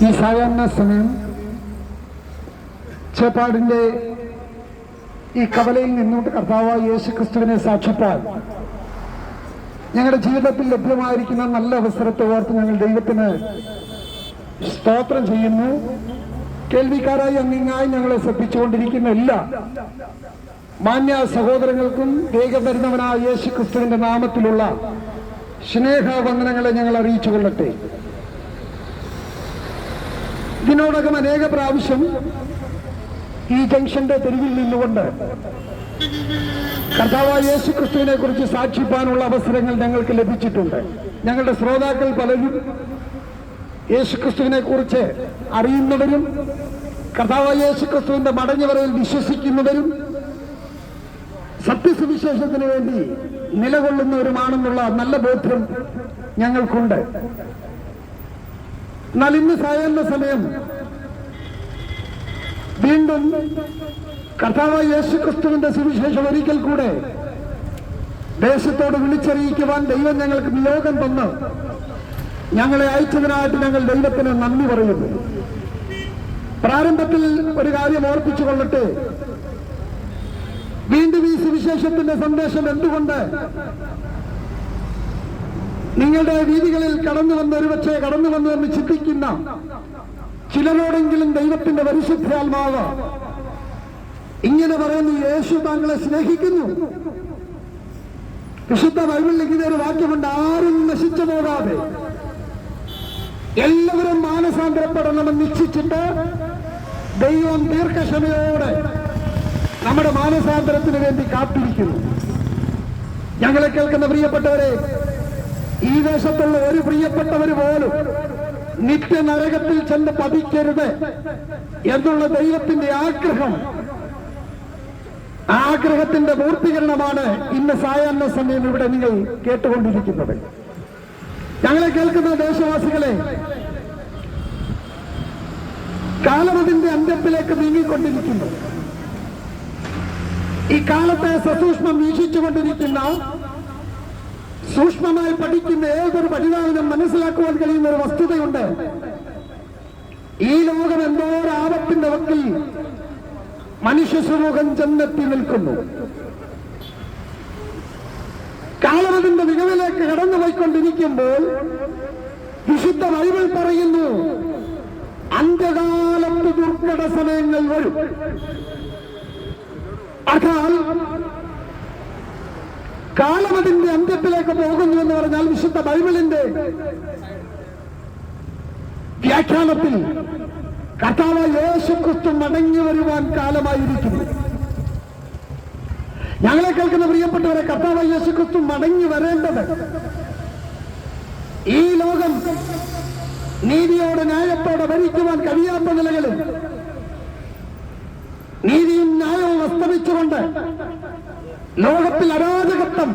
ഈ സായാഹ്ന സമയം ചേപ്പാടിന്റെ ഈ കവലയിൽ നിന്നുകൊണ്ട് കർത്താവായ യേശു ക്രിസ്തുവിനെ സാക്ഷിപ്പാൻ ഞങ്ങളുടെ ജീവിതത്തിൽ ലഭ്യമായിരിക്കുന്ന നല്ല അവസരത്തെ ഓർത്ത് ഞങ്ങൾ ദൈവത്തിന് സ്തോത്രം ചെയ്യുന്നു. കേൾവിക്കാരായി അങ്ങിങ്ങായി ഞങ്ങളെ ശ്രദ്ധിച്ചുകൊണ്ടിരിക്കുന്ന എല്ലാ മാന്യ സഹോദരങ്ങൾക്കും വേഗം വരുന്നവനായ യേശു ക്രിസ്തുവിന്റെ നാമത്തിലുള്ള സ്നേഹവന്ദനങ്ങളെ ഞങ്ങൾ അറിയിച്ചു കൊള്ളട്ടെ. ഇതിനോടകം അനേക പ്രാവശ്യം ഈ ജംഗ്ഷന്റെ തെരുവിൽ നിന്നുകൊണ്ട് കർത്താവായ യേശു ക്രിസ്തുവിനെ കുറിച്ച് സാക്ഷിപ്പാനുള്ള അവസരങ്ങൾ ഞങ്ങൾക്ക് ലഭിച്ചിട്ടുണ്ട്. ഞങ്ങളുടെ ശ്രോതാക്കൾ പലരും യേശു ക്രിസ്തുവിനെ കുറിച്ച് അറിയുന്നവരും കർത്താവായ യേശു ക്രിസ്തുവിന്റെ മടങ്ങിവരയിൽ വിശ്വസിക്കുന്നവരും സത്യസുവിശേഷത്തിന് വേണ്ടി നിലകൊള്ളുന്നവരുമാണെന്നുള്ള നല്ല ബോധ്യം ഞങ്ങൾക്കുണ്ട്. എന്നാൽ ഇന്ന് സായാഹ്ന സമയം വീണ്ടും കർത്താവായ യേശു ക്രിസ്തുവിന്റെ സുവിശേഷം ഒരിക്കൽ കൂടെ ദേശത്തോട് വിളിച്ചറിയിക്കുവാൻ ദൈവം ഞങ്ങൾക്ക് നിയോഗം തന്ന് ഞങ്ങളെ അയച്ചതിനായിട്ട് ഞങ്ങൾ ദൈവത്തിന് നന്ദി പറയുന്നു. പ്രാരംഭത്തിൽ ഒരു കാര്യം ഓർപ്പിച്ചു കൊള്ളട്ടെ. വീണ്ടും ഈ സുവിശേഷത്തിന്റെ സന്ദേശം എന്തുകൊണ്ട് നിങ്ങളുടെ വീതികളിൽ കടന്നു വന്ന് ഒരുപക്ഷെ കടന്നു വന്നു എന്ന് ചിന്തിക്കുന്ന ചിലരോടെങ്കിലും ദൈവത്തിന്റെ പരിശുദ്ധാത്മാവ് ഇങ്ങനെ പറയുന്നു: യേശു താങ്കളെ സ്നേഹിക്കുന്നു. വിശുദ്ധ ബൈബിളിൽ ഇങ്ങനെ ഒരു വാക്യമുണ്ട്: ആരും നശിച്ചു പോകാതെ എല്ലാവരും മാനസാന്തരപ്പെടണമെന്ന് ഇച്ഛിച്ചിട്ട് ദൈവം ദീർഘക്ഷമയോടെ നമ്മുടെ മാനസാന്തരത്തിന് വേണ്ടി കാത്തിരിക്കുന്നു. ഞങ്ങളെ കേൾക്കുന്ന പ്രിയപ്പെട്ടവരെ, ഈ ദേശത്തുള്ള ഒരു പ്രിയപ്പെട്ടവര് പോലും നിത്യനരകത്തിൽ ചെന്ന് പതിക്കരുത് എന്നുള്ള ദൈവത്തിന്റെ ആഗ്രഹത്തിന്റെ പൂർത്തീകരണമാണ് ഇന്ന് സായാഹ്ന സമയം ഇവിടെ നിങ്ങൾ കേട്ടുകൊണ്ടിരിക്കുന്നത്. ഞങ്ങളെ കേൾക്കുന്ന ദേശവാസികളെ, കാലം അതിന്റെ അന്ത്യത്തിലേക്ക് നീങ്ങിക്കൊണ്ടിരിക്കുന്നു. ഈ കാലത്തെ സസൂക്ഷ്മം വീക്ഷിച്ചുകൊണ്ടിരിക്കുന്ന, സൂക്ഷ്മമായി പഠിക്കുന്ന ഏതൊരു പഠിതാവിനും മനസ്സിലാക്കുവാൻ കഴിയുന്ന ഒരു വസ്തുതയുണ്ട്: ഈ ലോകം എന്തോ ഒരു ആപത്തിന്റെ വക്കിൽ മനുഷ്യ സമൂഹം ചെന്നെത്തി നിൽക്കുന്നു. കാലം അതിന്റെ മികവിലേക്ക് കടന്നുപോയിക്കൊണ്ടിരിക്കുമ്പോൾ വിശുദ്ധ ബൈബിൾ പറയുന്നു, അന്ത്യകാലത്ത് ദുർഘട സമയങ്ങൾ വരും. അതാൽ കാലം അതിന്റെ അന്ത്യത്തിലേക്ക് പോകുന്നു എന്ന് പറഞ്ഞാൽ വിശുദ്ധ ബൈബിളിന്റെ വ്യാഖ്യാനത്തിൽ കർത്താവായ യേശു ക്രിസ്തു മടങ്ങി വരുവാൻ കാലമായിരിക്കുന്നു. ഞങ്ങളെ കേൾക്കുന്ന പ്രിയപ്പെട്ടവരെ, കർത്താവായ യേശു ക്രിസ്തു മടങ്ങി വരേണ്ടത് ഈ ലോകം നീതിയോടെ ന്യായത്തോടെ ഭരിക്കുവാൻ കഴിയാത്ത നിലകളിൽ നീതിയും ന്യായവും അസ്തമിച്ചുകൊണ്ട് ലോകത്തിൽ അരാജകത്വം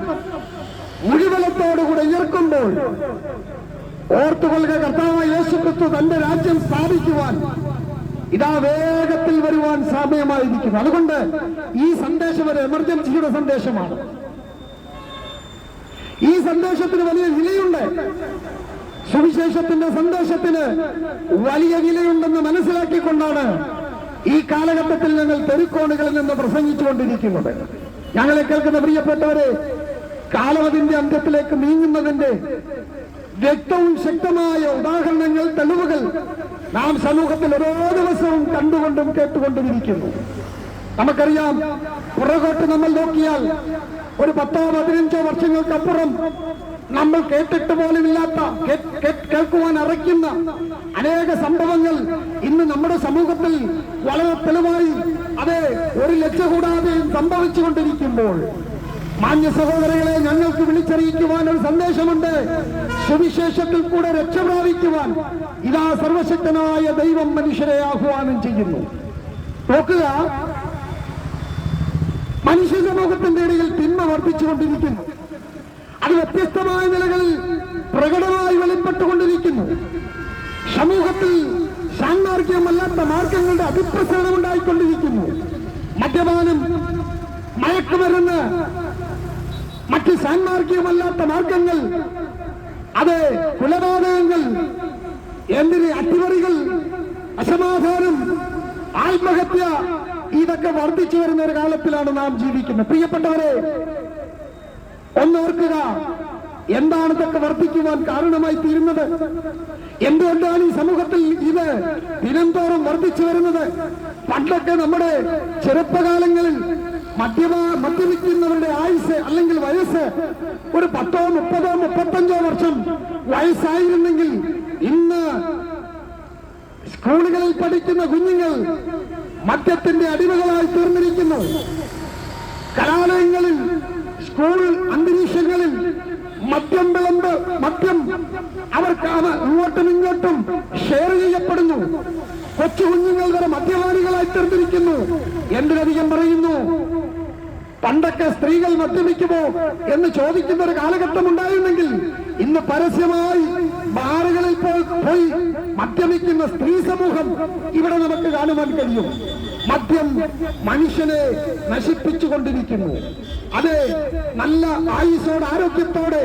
മുഴുവനത്തോടുകൂടെ ഉയർക്കുമ്പോൾ ഓർത്തുകൊള്ളുക, കർത്താവായ യേശു ക്രിസ്തു തന്റെ രാജ്യം സ്ഥാപിക്കുവാൻ ഇതാ വേഗത്തിൽ വരുവാൻ സമയമായിരിക്കുന്നു. അതുകൊണ്ട് ഈ സന്ദേശം ഒരു എമർജൻസിയുടെ സന്ദേശമാണ്. ഈ സന്ദേശത്തിന് വലിയ വിലയുണ്ട്. സുവിശേഷത്തിന്റെ സന്ദേശത്തിന് വലിയ വിലയുണ്ടെന്ന് മനസ്സിലാക്കിക്കൊണ്ടാണ് ഈ കാലഘട്ടത്തിൽ ഞങ്ങൾ തെരുക്കോണുകളിൽ നിന്ന് പ്രസംഗിച്ചുകൊണ്ടിരിക്കുന്നത്. ഞങ്ങളെ കേൾക്കുന്ന പ്രിയപ്പെട്ടവരെ, കാലവതിന്റെ അന്ത്യത്തിലേക്ക് നീങ്ങുന്നതിന്റെ വ്യക്തവും ശക്തമായ ഉദാഹരണങ്ങൾ, തെളിവുകൾ നാം സമൂഹത്തിൽ ഓരോ ദിവസവും കണ്ടുകൊണ്ടും കേട്ടുകൊണ്ടിരിക്കുന്നു. നമുക്കറിയാം, പുറകോട്ട് നമ്മൾ നോക്കിയാൽ ഒരു 10-15 വർഷങ്ങൾക്കപ്പുറം നമ്മൾ കേട്ടിട്ട് പോലുമില്ലാത്ത, കേൾക്കുവാൻ അറയ്ക്കുന്ന അനേക സംഭവങ്ങൾ ഇന്ന് നമ്മുടെ സമൂഹത്തിൽ വളരെ തെളിവായി അതെ ഒരു ലക്ഷ്യ കൂടാതെ സംഭവിച്ചുകൊണ്ടിരിക്കുമ്പോൾ, മാന്യ സഹോദരങ്ങളെ, ഞങ്ങൾക്ക് വിളിച്ചറിയിക്കുവാൻ ഒരു സന്ദേശമുണ്ട്. സുവിശേഷത്തിൽ കൂടെ രക്ഷ പ്രാപിക്കുവാൻ ഇതാ സർവശക്തനായ ദൈവം മനുഷ്യരെ ആഹ്വാനം ചെയ്യുന്നു. നോക്കുക, മനുഷ്യ സമൂഹത്തിന്റെ ഇടയിൽ തിന്മ വർദ്ധിച്ചുകൊണ്ടിരിക്കുന്നു. അത് വ്യത്യസ്തമായ നിലകളിൽ പ്രകടമായി വെളിപ്പെട്ടുകൊണ്ടിരിക്കുന്നു. സമൂഹത്തിൽ സാന്മാർഗികമല്ലാത്ത മാർഗങ്ങളുടെ അതിപ്രസരണം ഉണ്ടായിക്കൊണ്ടിരിക്കുന്നു. മദ്യപാനം, മയക്കുമരുന്ന്, മറ്റ് സാന്മാർഗികമല്ലാത്ത മാർഗങ്ങൾ, അത് കൊലപാതകങ്ങൾ, എന്തിന് അട്ടിമറികൾ, അസമാധാനം, ആത്മഹത്യ, ഇതൊക്കെ വർദ്ധിച്ചു വരുന്ന ഒരു കാലത്തിലാണ് നാം ജീവിക്കുന്നത്. പ്രിയപ്പെട്ടവരെ, ഒന്നോർക്കുക, എന്താണ് ഇതൊക്കെ വർദ്ധിക്കുവാൻ കാരണമായി തീരുന്നത്? എന്തുകൊണ്ടാണ് ഈ സമൂഹത്തിൽ ഇത് ദിനംതോറും വർദ്ധിച്ചു വരുന്നത്? പണ്ടൊക്കെ നമ്മുടെ ചെറുപ്പകാലങ്ങളിൽ മദ്യപിക്കുന്നവരുടെ ആയുസ് അല്ലെങ്കിൽ വയസ്സ് ഒരു 10, 30, 35 വർഷം വയസ്സായിരുന്നെങ്കിൽ ഇന്ന് സ്കൂളുകളിൽ പഠിക്കുന്ന കുഞ്ഞുങ്ങൾ മദ്യത്തിന്റെ അടിമകളായി തീർന്നിരിക്കുന്നു. കലാലയങ്ങളിൽ, സ്കൂൾ അന്തരീക്ഷങ്ങളിൽ മദ്യം അവർക്ക് ഇങ്ങോട്ടും ഇങ്ങോട്ടും ഷെയർ ചെയ്യപ്പെടുന്നു. കൊച്ചു കുഞ്ഞുങ്ങൾ വരെ മദ്യപാനികളായി തീർന്നിരിക്കുന്നു. എന്തിനധികം പറയുന്നു, പണ്ടൊക്കെ സ്ത്രീകൾ മദ്യപിക്കുമോ എന്ന് ചോദിക്കുന്ന ഒരു കാലഘട്ടം ഉണ്ടായിരുന്നെങ്കിൽ ഇന്ന് പരസ്യമായി ബാറുകളിൽ പോയി മദ്യപിക്കുന്ന സ്ത്രീ സമൂഹം ഇവിടെ നമുക്ക് കാണുവാൻ കഴിയും. മദ്യം മനുഷ്യനെ നശിപ്പിച്ചുകൊണ്ടിരിക്കുന്നു. അത് നല്ല ആയുസ്സോടെ, ആരോഗ്യത്തോടെ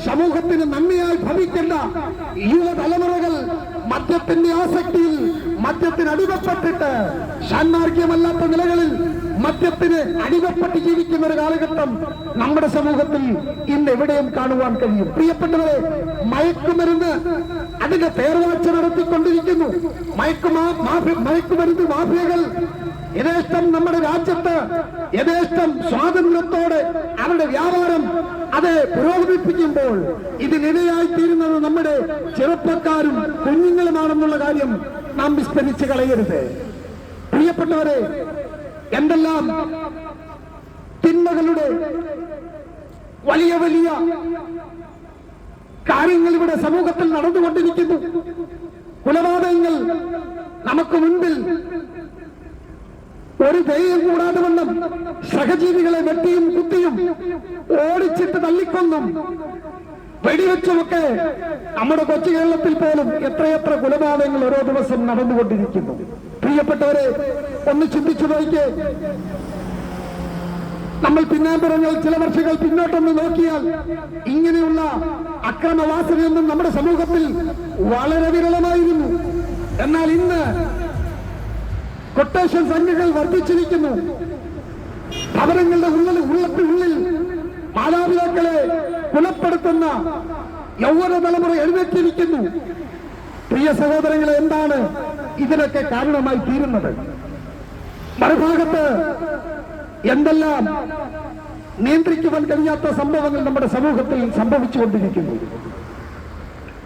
സമൂഹത്തിന് നന്മയായി ഭവിക്കേണ്ട യുവതലമുറകൾ മദ്യത്തിന്റെ ആസക്തിയിൽ, മദ്യത്തിന് അടിമപ്പെട്ടിട്ട് ഷാന്മാർഗ്യമല്ലാത്ത നിലകളിൽ മദ്യത്തിന് അടിമപ്പെട്ട് ജീവിക്കുന്ന ഒരു കാലഘട്ടം നമ്മുടെ സമൂഹത്തിൽ ഇന്ന് എവിടെയും കാണുവാൻ കഴിയും. പ്രിയപ്പെട്ടവരെ, മയക്കുമരുന്ന് അതിന്റെ പേർവാഴ്ച നടത്തിക്കൊണ്ടിരിക്കുന്നു. മയക്കുമരുന്ന് മാഫിയകൾ യഥേഷ്ടം നമ്മുടെ രാജ്യത്ത് യഥേഷ്ടം സ്വാതന്ത്ര്യത്തോടെ അവരുടെ വ്യാപാരം അത് പുരോഗമിപ്പിക്കുമ്പോൾ ഇതിനിരയായിത്തീരുന്നത് നമ്മുടെ ചെറുപ്പക്കാരും കുഞ്ഞുങ്ങളുമാണെന്നുള്ള കാര്യം നാം വിസ്മരിച്ച് കളയരുത്. പ്രിയപ്പെട്ടവരെ, എന്തെല്ലാം തിന്മകളുടെ വലിയ വലിയ കാര്യങ്ങൾ ഇവിടെ സമൂഹത്തിൽ നടന്നുകൊണ്ടിരിക്കുന്നു. കൊലപാതകങ്ങൾ നമുക്ക് മുൻപിൽ ഒരു ദയം കൂടാതെ വണ്ണം സഹജീവികളെ വെട്ടിയും കുത്തിയും ഓടിച്ചിട്ട് തള്ളിക്കൊന്നും വെടിവെച്ചുമൊക്കെ നമ്മുടെ കൊച്ചു കേരളത്തിൽ പോലും എത്രയെത്ര കൊലപാതകങ്ങൾ ഓരോ ദിവസം നടന്നുകൊണ്ടിരിക്കുന്നു. പ്രിയപ്പെട്ടവരെ, ഒന്ന് ചിന്തിച്ചു നോക്കിയേ. നമ്മൾ പിന്നാമ്പുറങ്ങൾ ചില വർഷങ്ങൾ പിന്നോട്ടൊന്ന് നോക്കിയാൽ ഇങ്ങനെയുള്ള അക്രമവാസനയൊന്നും നമ്മുടെ സമൂഹത്തിൽ വളരെ വിരളമായിരുന്നു. എന്നാൽ ഇന്ന് കൊട്ടേഷൻ സംഖ്യകൾ വർദ്ധിച്ചിരിക്കുന്നു. ഭവനങ്ങളുടെ ഉള്ളിൽ മാതാപിതാക്കളെ കൊലപ്പെടുത്തുന്ന യൗവന തലമുറ എഴുന്നേറ്റിരിക്കുന്നു. പ്രിയ സഹോദരങ്ങളെ, എന്താണ് ഇതിനൊക്കെ കാരണമായി തീരുന്നത്? മറുഭാഗത്ത് എന്തെല്ലാം നിയന്ത്രിക്കുവാൻ കഴിയാത്ത സംഭവങ്ങൾ നമ്മുടെ സമൂഹത്തിൽ സംഭവിച്ചുകൊണ്ടിരിക്കുന്നു.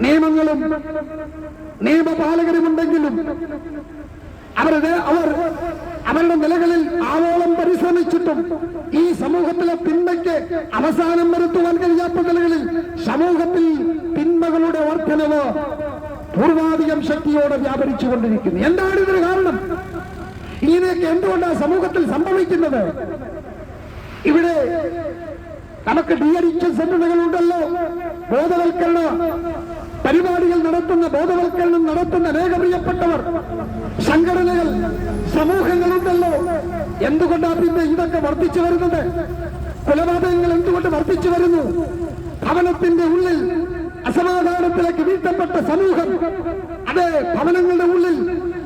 നിയമങ്ങളും നിയമപാലകരുമുണ്ടെങ്കിലും അവർ അവരുടെ നിലകളിൽ ആവോളം പരിശ്രമിച്ചിട്ടും ഈ സമൂഹത്തിലെ തിന്മയ്ക്ക് അവസാനം വരുത്തുവാൻ കഴിയാത്ത നിലകളിൽ സമൂഹത്തിൽ തിന്മകളുടെ വർധനവ് പൂർവാധികം ശക്തിയോടെ വ്യാപരിച്ചുകൊണ്ടിരിക്കുന്നു. എന്താണ് ഇതിന് കാരണം? ഇങ്ങനെയൊക്കെ എന്തുകൊണ്ടാണ് സമൂഹത്തിൽ സംഭവിക്കുന്നത്? ഇവിടെ നമുക്ക് DHS സെന്ററുകളുണ്ടല്ലോ, ബോധവൽക്കരണ പരിപാടികൾ ബോധവൽക്കരണം നടത്തുന്ന അനേക പ്രിയപ്പെട്ടവർ, സംഘടനകൾ, സമൂഹങ്ങളുണ്ടല്ലോ. എന്തുകൊണ്ടാണ് പിന്നെ ഇതൊക്കെ വർദ്ധിച്ചു വരുന്നത്? കൊലപാതകങ്ങൾ എന്തുകൊണ്ട് വർദ്ധിച്ചു വരുന്നു? ഭവനത്തിന്റെ ഉള്ളിൽ അസമാധാനത്തിലേക്ക് വീഴ്ത്തപ്പെട്ട സമൂഹം അത് ഭവനങ്ങളുടെ ഉള്ളിൽ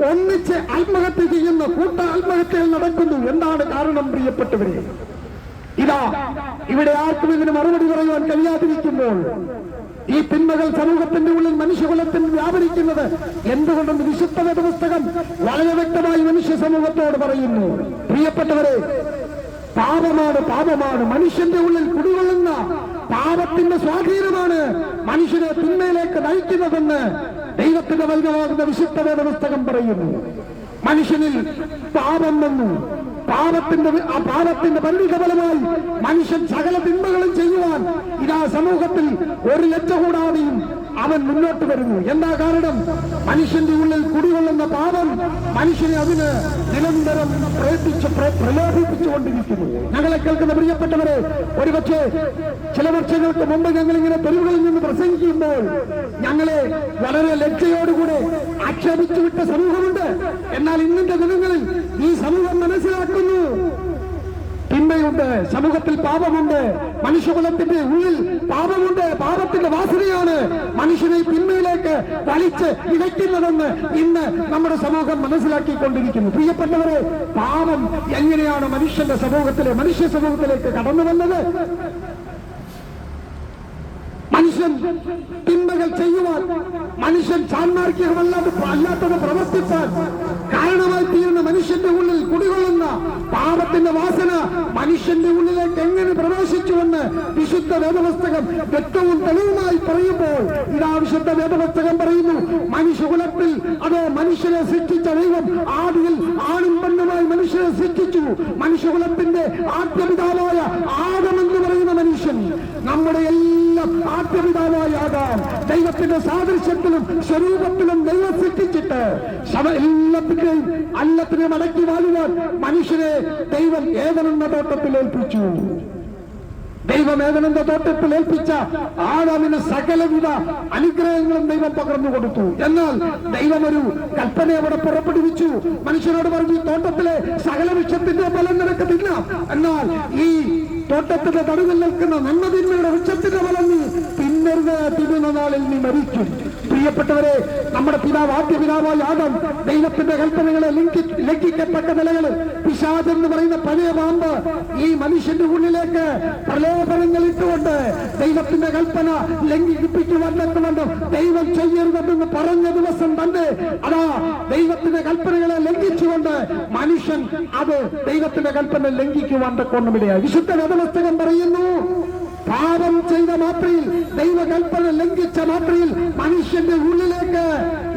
ഒന്നിച്ച് ആത്മഹത്യ ചെയ്യുന്ന കൂട്ട ആത്മഹത്യകൾ നടക്കുന്നു. എന്താണ് കാരണം പ്രിയപ്പെട്ടവരെ? ഇതാ ഇവിടെ ആർക്കും ഇതിന് മറുപടി പറയുവാൻ കഴിയാതിരിക്കുമ്പോൾ ഈ തിന്മകൾ സമൂഹത്തിന്റെ ഉള്ളിൽ മനുഷ്യകുലത്തിന് വ്യാപരിക്കുന്നത് എന്തുകൊണ്ടെന്ന് വിശുദ്ധ വേദപുസ്തകം വളരെ വ്യക്തമായി മനുഷ്യ സമൂഹത്തോട് പറയുന്നു. പ്രിയപ്പെട്ടവരെ, പാപമാണ്. മനുഷ്യന്റെ ഉള്ളിൽ കുടികൊള്ളുന്ന പാപത്തിന്റെ സ്വാധീനമാണ് മനുഷ്യനെ തിന്മയിലേക്ക് നയിക്കുന്നതെന്ന് ദൈവത്തിന്റെ വചനമാകുന്ന വിശുദ്ധ വേദപുസ്തകം പറയുന്നു. മനുഷ്യനിൽ പാപം വന്നു. പാപത്തിന്റെ പരിണിതഫലമായി മനുഷ്യൻ സകല തിന്മകളും ചെയ്യുവാൻ ഇതാ സമൂഹത്തിൽ ഒരു ലജ്ജ കൂടാതെയും അവൻ മുന്നോട്ട് വരുന്നു. എന്താ കാരണം? മനുഷ്യന്റെ ഉള്ളിൽ കുടികൊള്ളുന്ന പാപം മനുഷ്യനെ അതിന് നിരന്തരം പ്രലോഭിപ്പിച്ചുകൊണ്ടിരിക്കുന്നു. ഞങ്ങളെ കേൾക്കുന്ന പ്രിയപ്പെട്ടവരെ, ഒരുപക്ഷെ ചില വർഷങ്ങൾക്ക് മുമ്പ് ഞങ്ങളിങ്ങനെ തെരുവുകളിൽ നിന്ന് പ്രസംഗിക്കുമ്പോൾ ഞങ്ങളെ വളരെ ലജ്ജയോടുകൂടെ ആക്ഷേപിച്ചു വിട്ട സമൂഹമുണ്ട്. എന്നാൽ ഇന്നത്തെ ദിനങ്ങളിൽ ഈ സമൂഹം മനസ്സിലാക്കുന്നു തിന്മയുണ്ട്, സമൂഹത്തിൽ പാപമുണ്ട്, മനുഷ്യകുലത്തിന്റെ ഉള്ളിൽ പാപമുണ്ട്. പാപത്തിന്റെ വാസനയാണ് മനുഷ്യനെ തിന്മയിലേക്ക് വലിച്ച് ഇഴയ്ക്കുന്നതെന്ന് ഇന്ന് നമ്മുടെ സമൂഹം മനസ്സിലാക്കിക്കൊണ്ടിരിക്കുന്നു. പ്രിയപ്പെട്ടവരെ, പാപം എങ്ങനെയാണ് മനുഷ്യ സമൂഹത്തിലേക്ക് കടന്നു വന്നത്? മനുഷ്യൻ തിന്മകൾ ചെയ്യുവാൻ, മനുഷ്യൻ സാന്മാർഗികമല്ലാത്തത് പ്രവർത്തിക്കാൻ കാരണമായി തീരുന്ന മനുഷ്യന്റെ ഉള്ളിൽ കുടികൊള്ളുന്ന പാപത്തിന്റെ വാസന മനുഷ്യന്റെ ഉള്ളിലേക്ക് എങ്ങനെ പ്രവേശിച്ചുവെന്ന് വിശുദ്ധ വേദപുസ്തകം വ്യക്തവും തെളിവുമായി പറയുമ്പോൾ ഇതാ വിശുദ്ധ വേദപുസ്തകം പറയുന്നു, മനുഷ്യകുലത്തിൽ അതോ മനുഷ്യനെ സൃഷ്ടിച്ച ദൈവം ആദിയിൽ ആണും പെണ്ണുമായി മനുഷ്യനെ സൃഷ്ടിച്ചു. മനുഷ്യകുലത്തിന്റെ ആദ്യപിതാവായ ആദം എന്ന് പറയുന്ന മനുഷ്യൻ നമ്മുടെ എല്ലാം ആദ്യപിതാവായ ആദാം ദൈവത്തിന്റെ സാദൃശ്യത്തിലും സ്വരൂപത്തിലും ദൈവം സൃഷ്ടിച്ചിട്ട് എല്ലാത്തിനെയും അടക്കി വാഴുവാൻ മനുഷ്യനെ ദൈവം ഏതെന്ന തോട്ടത്തിൽ ഏൽപ്പിച്ചു. ദൈവം ഏതെന്ന തോട്ടത്തിൽ ഏൽപ്പിച്ച ആദാമിന് സകലവിധ അനുഗ്രഹങ്ങളും ദൈവം പകർന്നു കൊടുത്തു. എന്നാൽ ദൈവം ഒരു കൽപ്പന അവിടെ പുറപ്പെടുവിച്ചു. മനുഷ്യനോട് പറഞ്ഞു, തോട്ടത്തിലെ സകല വൃക്ഷത്തിന്റെ ഫലം നിനക്ക് തിന്നാം, എന്നാൽ ഈ തോട്ടത്തിന്റെ നടുവിൽ നിൽക്കുന്ന നന്മതിന്മയുടെ വൃക്ഷത്തിന്റെ ഫലം നീ തിന്നരുത്, തിന്നുന്ന നാളിൽ നീ മരിക്കും. പ്രിയപ്പെട്ടവരെ, നമ്മുടെ ആദ്യ പിതാവായ ആദം ദൈവത്തിന്റെ കൽപ്പനകളെ ലംഘിക്കത്തക്ക നിലകളിൽ പിശാചെന്ന് പറയുന്ന പഴയ പാമ്പ് ഈ മനുഷ്യന്റെ ഉള്ളിലേക്ക് പ്രലോഭനങ്ങൾ ഇട്ടുകൊണ്ട് ദൈവത്തിന്റെ കൽപ്പന ലംഘിപ്പിക്കുവാൻ ദൈവം ചെയ്യരുതെന്ന് പറഞ്ഞ ദിവസം തന്നെ അതാ ദൈവത്തിന്റെ കൽപ്പനകളെ ലംഘിച്ചുകൊണ്ട് മനുഷ്യൻ അത് ദൈവത്തിന്റെ കൽപ്പന ലംഘിക്കുവാൻ തക്കോണമിടയായി. വിശുദ്ധ വേദപുസ്തകം പറയുന്നു, പാപം ചെയ്ത മാത്രയിൽ, ദൈവകൽപ്പന ലംഘിച്ച മാത്രയിൽ മനുഷ്യന്റെ ഉള്ളിലേക്ക്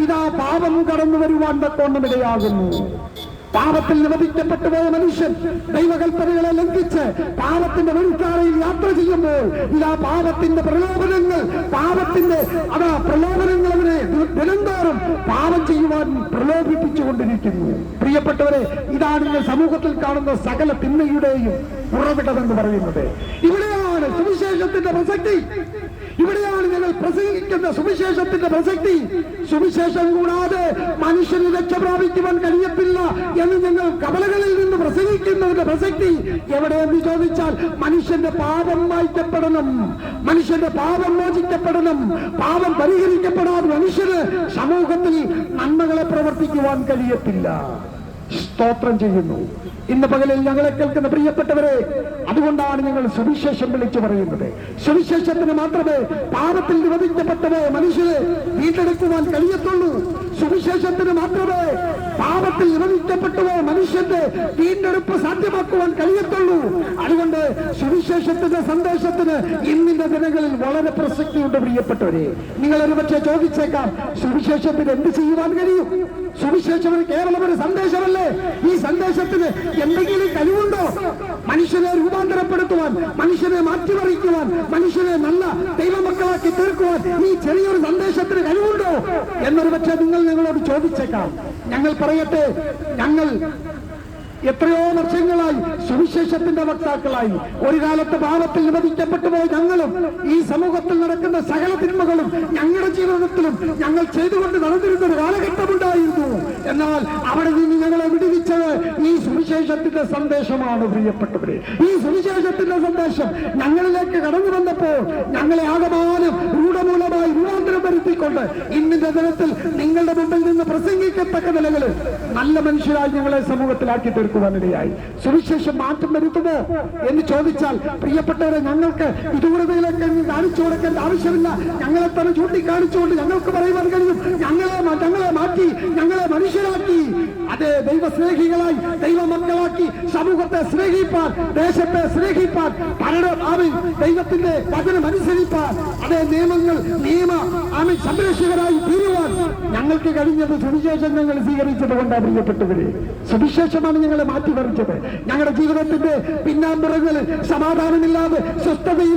ഇതാ പാപം കടന്നു വരുവാൻ തക്കോണമിടയാകുന്നു. പാപത്തിൽ നിവധിക്കപ്പെട്ടു പോയ മനുഷ്യൻ ദൈവകൽപ്പനകളെ ലംഘിച്ച് പാപത്തിന്റെ വഴിത്താരയിൽ യാത്ര ചെയ്യുമ്പോൾ ഇതാ പാപത്തിന്റെ പ്രലോഭനങ്ങൾ അവനെ ദിനംതോറും പാപം ചെയ്യുവാൻ പ്രലോഭിപ്പിച്ചുകൊണ്ടിരിക്കുന്നു. പ്രിയപ്പെട്ടവരെ, ഇതാണ് നിങ്ങൾ സമൂഹത്തിൽ കാണുന്ന സകല തിന്മയുടെയും ഉറവിടമെന്ന് പറയുന്നത്. ഇവിടെയാണ് സുവിശേഷത്തിന്റെ പ്രസക്തി. ഇവിടെയാണ് ഞങ്ങൾ പ്രസംഗിക്കുന്ന സുവിശേഷത്തിന്റെ പ്രസക്തി. സുവിശേഷം കൂടാതെ മനുഷ്യന് രക്ഷ പ്രാപിക്കുവാൻ കഴിയത്തില്ല എന്ന് ഞങ്ങൾ കവലകളിൽ നിന്ന് പ്രസംഗിക്കുന്നതിന്റെ പ്രസക്തി എവിടെയെന്ന് ചോദിച്ചാൽ, മനുഷ്യന്റെ പാപം മായ്ക്കപ്പെടണം, മനുഷ്യന്റെ പാപം മോചിക്കപ്പെടണം. പാപം പരിഹരിക്കപ്പെടാതെ മനുഷ്യന് സമൂഹത്തിൽ നന്മകളെ പ്രവർത്തിക്കുവാൻ കഴിയത്തില്ല. സ്തോത്രം ചെയ്യുന്നു. ഇന്ന് പകലിൽ ഞങ്ങളെ കേൾക്കുന്ന പ്രിയപ്പെട്ടവരെ, അതുകൊണ്ടാണ് ഞങ്ങൾ സുവിശേഷം വിളിച്ചു പറയുന്നത്. സുവിശേഷത്തിന് മാത്രമേ പാപത്തിൽ നിവധിക്കപ്പെട്ടവരെ മനുഷ്യരെ വീണ്ടെടുക്കുവാൻ കഴിയത്തുള്ളൂ. സുവിശേഷത്തിന് മാത്രമേ പാപത്തിൽ നിവധിക്കപ്പെട്ടവരെ മനുഷ്യന്റെ വീണ്ടെടുപ്പ് സാധ്യമാക്കുവാൻ കഴിയത്തുള്ളൂ. അതുകൊണ്ട് സുവിശേഷത്തിന്റെ സന്ദേശത്തിന് ഇന്നിന്റെ ദിനങ്ങളിൽ വളരെ പ്രസക്തിയുണ്ട്. പ്രിയപ്പെട്ടവരെ, നിങ്ങൾ ഒരുപക്ഷെ ചോദിച്ചേക്കാം, സുവിശേഷത്തിന് എന്ത് ചെയ്യുവാൻ കഴിയും? സുവിശേഷം കേവലം ഒരു സന്ദേശമല്ലേ? ഈ സന്ദേശത്തിന് എന്തെങ്കിലും കഴിവുണ്ടോ? മനുഷ്യനെ രൂപാന്തരപ്പെടുത്തുവാൻ, മനുഷ്യനെ മാറ്റിമറിക്കുവാൻ, മനുഷ്യനെ നല്ല ദൈവമക്കളാക്കി തീർക്കുവാൻ ഈ ചെറിയൊരു സന്ദേശത്തിന് കഴിവുണ്ടോ എന്നൊരു പക്ഷേ നിങ്ങൾ ഞങ്ങളോട് ചോദിച്ചേക്കാം. ഞങ്ങൾ പറയട്ടെ, ഞങ്ങൾ എത്രയോ വർഷങ്ങളായി സുവിശേഷത്തിന്റെ വക്താക്കളായി. ഒരു കാലത്ത് പാപത്തിൽ നിവധിക്കപ്പെട്ടു പോയ ഞങ്ങളും ഈ സമൂഹത്തിൽ നടക്കുന്ന സകല തിന്മകളും ഞങ്ങളുടെ ജീവിതത്തിലും ഞങ്ങൾ ചെയ്തുകൊണ്ട് നടന്നിരുന്ന ഒരു കാലഘട്ടമുണ്ടായിരുന്നു. എന്നാൽ അവിടെ നിന്ന് ഞങ്ങളെ വിടുവിച്ചത് ഈ സുവിശേഷത്തിന്റെ സന്ദേശമാണ്. പ്രിയപ്പെട്ടവരെ, ഈ സുവിശേഷത്തിന്റെ സന്ദേശം ഞങ്ങളിലേക്ക് കടന്നു വന്നപ്പോൾ ഞങ്ങളെ ആകമാനം രൂഢമൂലമായി രൂപാന്തരം വരുത്തിക്കൊണ്ട് ഇന്നിന്റെ ദിനത്തിൽ നിങ്ങളുടെ മുമ്പിൽ നിന്ന് പ്രസംഗിക്കത്തക്ക നിലകളിൽ നല്ല മനുഷ്യരായി ഞങ്ങളെ സമൂഹത്തിലാക്കി തീർക്കുവാനിടയായി. സുവിശേഷം മാറ്റം വരുത്തുമോ എന്ന് ചോദിച്ചാൽ, പ്രിയപ്പെട്ടവരെ, ഞങ്ങൾക്ക് ഇതുകൂടതിലേക്ക് കാണിച്ചു കൊടുക്കേണ്ട ആവശ്യമില്ല. ഞങ്ങളെ തന്നെ ചൂണ്ടിക്കാണിച്ചുകൊണ്ട് ഞങ്ങൾക്ക് പറയുവാൻ കഴിയും, ഞങ്ങളെ മാറ്റി, ഞങ്ങളെ മനുഷ്യരാക്കി, അതേ ദൈവസ്നേഹികളായി, ദൈവമക്കളാക്കി, സമൂഹത്തെ സ്നേഹിപ്പാൻ, ദേശത്തെ സ്നേഹിപ്പാൻ, ദൈവത്തിന്റെ വചനം അനുസരിപ്പാൻ, അതേ സംരക്ഷകരായി തീരുവാൻ ഞങ്ങൾക്ക് കഴിഞ്ഞത് സുവിശേഷം ഞങ്ങൾ സ്വീകരിച്ചത് കൊണ്ടാണ്. പ്രിയപ്പെട്ടവരെ, സുവിശേഷമാണ് ഞങ്ങളെ മാറ്റിമറിച്ചത്. ഞങ്ങളുടെ ജീവിതത്തിന്റെ പിന്നാമ്പുറങ്ങളിൽ സമാധാനമില്ലാതെ, സ്വസ്ഥതയിൽ